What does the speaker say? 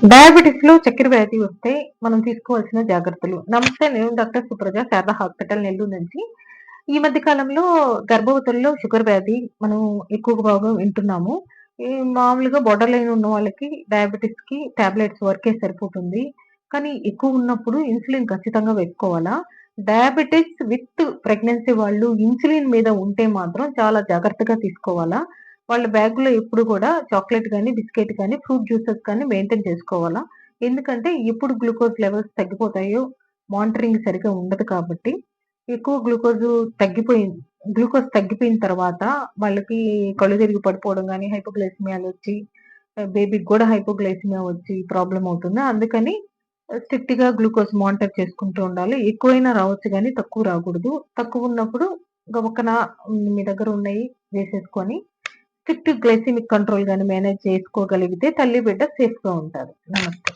డయాబెటిస్‌లో చక్కెర వ్యాధి వస్తే మనం తీసుకోవాల్సిన జాగ్రత్తలు. నమస్తే, నేను డాక్టర్ సుప్రజ, శారదా హాస్పిటల్ నెల్లూరు నుంచి. ఈ మధ్య కాలంలో గర్భవతుల్లో షుగర్ వ్యాధి మనం ఎక్కువగా బాగా వింటున్నాము. ఈ మామూలుగా బోర్డర్ లైన్ ఉన్న వాళ్ళకి డయాబెటిస్‌కి టాబ్లెట్స్ వరకే సరిపోతుంది. కానీ ఎక్కువ ఉన్నప్పుడు ఇన్సులిన్ ఖచ్చితంగా వేసుకోవాలా? డయాబెటిస్ విత్ ప్రెగ్నెన్సీ వాళ్ళు ఇన్సులిన్ మీద ఉంటే మాత్రం చాలా జాగ్రత్తగా తీసుకోవాలా? వాళ్ళ బ్యాగ్‌లో ఎప్పుడు గూడా చాక్లేట్ గాని, బిస్కెట్ గాని, ఫ్రూట్ జ్యూసెస్ కానీ మెయింటైన్ చేసుకోవాలా? ఎందుకంటే ఎప్పుడు గ్లూకోజ్ లెవెల్స్ తగ్గిపోతాయో మానిటరింగ్ సరిగ్గా ఉండదు కాబట్టి, ఎక్కువ గ్లూకోజ్ తగ్గిపోయిన తర్వాత వాళ్ళకి కళ్ళు తిరిగి పడిపోవడం గాని, హైపోగ్లైసిమియాలొచ్చి బేబీకి గూడా హైపోగ్లైసిమియా వచ్చి ప్రాబ్లమ్ అవుతుంది. అందుకని స్ట్రిక్ట్‌గా గ్లూకోజ్ మానిటర్ చేసుకుంటూ ఉండాలి. ఎక్కువైనా రావచ్చు గానీ తక్కువ రాకూడదు. తక్కువున్నప్పుడు గబుక్కన మీ దగ్గర ఉన్నయి వేసేసుకొని స్ట్రిక్ట్ గ్లైసెమిక్ కంట్రోల్ గాని మేనేజ్ చేసుకోగలిగితే తల్లి, బిడ్డ సేఫ్‌గా ఉంటారు. నమస్తే.